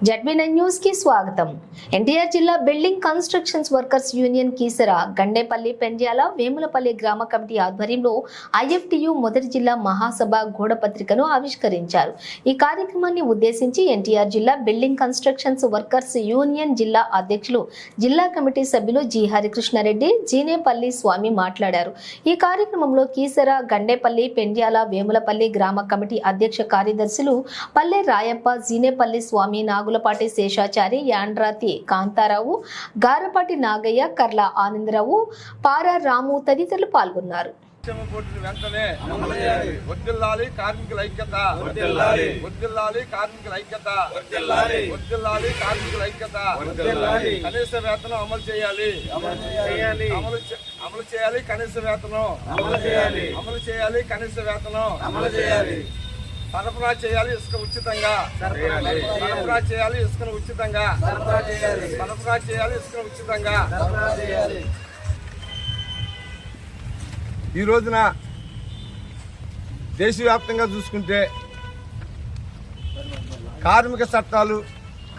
జెడ్బీ9 news కి స్వాగతం. ఎన్టీఆర్ జిల్లా building constructions workers union Keesara, Gandepalli, Pendyala, Vemulapalli గ్రామ కమిటీ ఆధ్వర్యంలో ఐఎఫ్టియు మొదటి జిల్లా మహాసభ గోడపత్రికను ఆవిష్కరించారు. ఈ కార్యక్రమాన్ని ఉద్దేశించి ఎన్టీఆర్ జిల్లా బిల్డింగ్ కన్స్ట్రక్షన్స్ వర్కర్స్ యూనియన్ జిల్లా అధ్యక్షులు, జిల్లా కమిటీ సభ్యులు జి హరికృష్ణారెడ్డి, జీనేపల్లి స్వామి మాట్లాడారు. ఈ కార్యక్రమంలో కీసర, గండేపల్లి, పెండ్యాల, వేములపల్లి గ్రామ కమిటీ అధ్యక్ష కార్యదర్శులు పల్లె రాయప్ప, జీనేపల్లి స్వామి, నాగులపాటి శేషాచారి, యాండ్రాతి కాంతారావు, గారపాటి నాగయ్య, కర్ల ఆనందరావు, పారా రాము తదితరులు పాల్గొన్నారు. వెంటనే వర్ధిల్లాలి కార్మికుల ఐక్యత, వర్ధిల్లాలి కార్మికుల ఐక్యత, వర్ధిల్లాలి కార్మికుల ఐక్యత. కనీస వేతనం అమలు చేయాలి, అమలు చేయాలి కనీస వేతనం, అమలు చేయాలి కనీస వేతనం, సరఫరా చేయాలి ఇసుక ఉచితంగా, సరఫరా చేయాలి ఇసుకను ఉచితంగా, సరఫరా చేయాలి ఇసుకను ఉచితంగా. ఈ రోజున దేశవ్యాప్తంగా చూసుకుంటే కార్మిక చట్టాలు,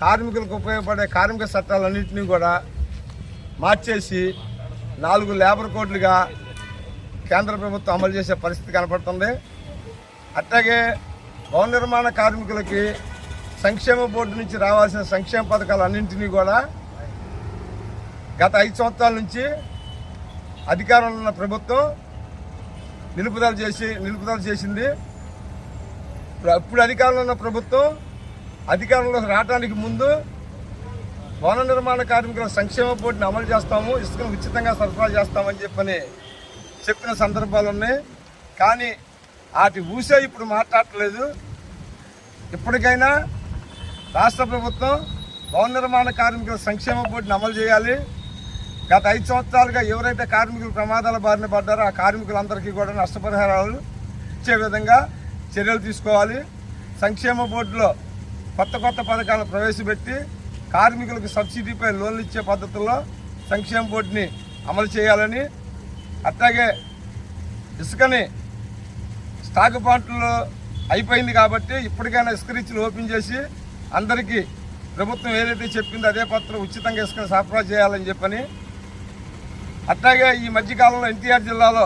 కార్మికులకు ఉపయోగపడే కార్మిక చట్టాలన్నింటినీ కూడా మార్చేసి 4 లేబర్ కోడ్లుగా కేంద్ర ప్రభుత్వం అమలు చేసే పరిస్థితి కనపడుతుంది. అట్లాగే భవన నిర్మాణ కార్మికులకి సంక్షేమ బోర్డు నుంచి రావాల్సిన సంక్షేమ పథకాలన్నింటినీ కూడా గత 5 సంవత్సరాల నుంచి అధికారంలో ఉన్న ప్రభుత్వం నిలుపుదల చేసింది. ఇప్పుడు అధికారంలో ఉన్న ప్రభుత్వం అధికారంలోకి రావడానికి ముందు భవన నిర్మాణ కార్మికుల సంక్షేమ బోర్డుని అమలు చేస్తాము, ఇసుకను ఉచితంగా సరఫరా చేస్తామని చెప్పిన సందర్భాలు ఉన్నాయి. కానీ వాటి ఊసే ఇప్పుడు మాట్లాడట్లేదు. ఇప్పటికైనా రాష్ట్ర ప్రభుత్వం భవన నిర్మాణ కార్మికుల సంక్షేమ బోర్డుని అమలు చేయాలి. గత 5 సంవత్సరాలుగా ఎవరైతే కార్మికులు ప్రమాదాల బారిన పడ్డారో ఆ కార్మికులందరికీ కూడా నష్టపరిహారాలు ఇచ్చే విధంగా చర్యలు తీసుకోవాలి. సంక్షేమ బోర్డులో కొత్త పథకాలను ప్రవేశపెట్టి కార్మికులకు సబ్సిడీపై లోన్లు ఇచ్చే పద్ధతుల్లో సంక్షేమ బోర్డుని అమలు చేయాలని, అట్లాగే ఇసుకని స్టాక్ పాయింట్లో అయిపోయింది కాబట్టి ఇప్పటికైనా ఇసుక రీచ్లు ఓపెన్ చేసి అందరికీ ప్రభుత్వం ఏదైతే చెప్పిందో అదే పత్రం ఉచితంగా ఇసుక సరఫరా చేయాలని చెప్పని. అట్లాగే ఈ మధ్యకాలంలో ఎన్టీఆర్ జిల్లాలో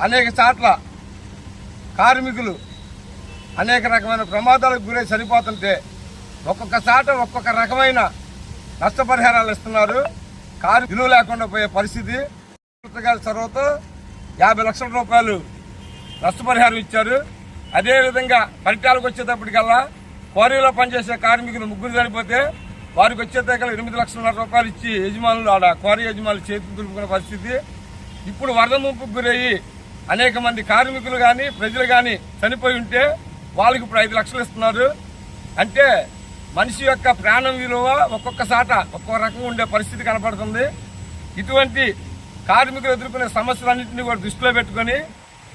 అనేక చోట్ల కార్మికులు అనేక రకమైన ప్రమాదాలకు గురై చనిపోతుంటే ఒక్కొక్క చోట ఒక్కొక్క రకమైన నష్టపరిహారాలు ఇస్తున్నారు. కారు విలువ లేకుండా పోయే పరిస్థితి. చొరవతో 50 లక్షల రూపాయలు నష్టపరిహారం ఇచ్చారు. అదేవిధంగా ఫలితాలకు వచ్చేటప్పటికల్లా క్వారీలో పనిచేసే కార్మికులు 3 చనిపోతే వారికి వచ్చేటప్పుడు 8 లక్షల రూపాయలు ఇచ్చి యజమానులు ఆడ క్వారీ యజమానులు చేతులు దులుపుకునే పరిస్థితి. ఇప్పుడు వరద ముంపుకు గురయ్యి అనేక మంది కార్మికులు కానీ ప్రజలు కానీ చనిపోయి ఉంటే వాళ్ళకి ఇప్పుడు 5 లక్షలు ఇస్తున్నారు. అంటే మనిషి యొక్క ప్రాణం విలువ ఒక్కొక్క సాట ఒక్కొక్క రకంగా ఉండే పరిస్థితి కనపడుతుంది. ఇటువంటి కార్మికులు ఎదుర్కొనే సమస్యలన్నింటినీ కూడా దృష్టిలో పెట్టుకొని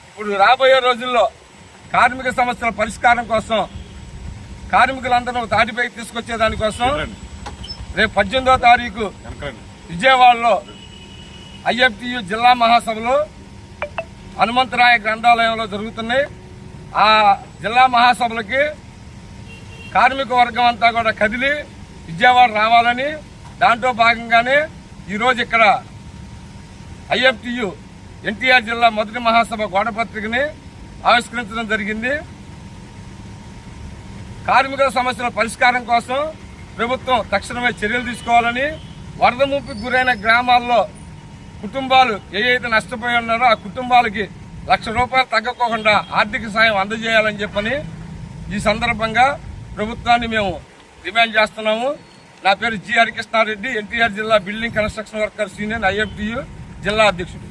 ఇప్పుడు రాబోయే రోజుల్లో కార్మిక సమస్యల పరిష్కారం కోసం కార్మికులందరూ తాటిపైకి తీసుకొచ్చే దానికోసం రేపు 18వ తారీఖు విజయవాడలో ఐఎఫ్టియు జిల్లా మహాసభలు హనుమంతరాయ గ్రంథాలయంలో జరుగుతున్నాయి. ఆ జిల్లా మహాసభలకి కార్మిక వర్గం అంతా కూడా కదిలి విజయవాడ రావాలని, దాంట్లో భాగంగానే ఈరోజు ఇక్కడ ఐఎఫ్టియు ఎన్టీఆర్ జిల్లా మొదటి మహాసభ గోడపత్రికని ఆవిష్కరించడం జరిగింది. కార్మికుల సమస్యల పరిష్కారం కోసం ప్రభుత్వం తక్షణమే చర్యలు తీసుకోవాలని, వరద ముంపుకు గురైన గ్రామాల్లో కుటుంబాలు ఏవైతే నష్టపోయి ఉన్నారో ఆ కుటుంబాలకి 1 లక్ష రూపాయలు తగ్గకోకుండా ఆర్థిక సాయం అందజేయాలని చెప్పని ఈ సందర్భంగా ప్రభుత్వాన్ని మేము డిమాండ్ చేస్తున్నాము. నా పేరు జి హరికృష్ణారెడ్డి, ఎన్టీఆర్ జిల్లా building construction workers union IFTU జిల్లా అధ్యక్షుడు.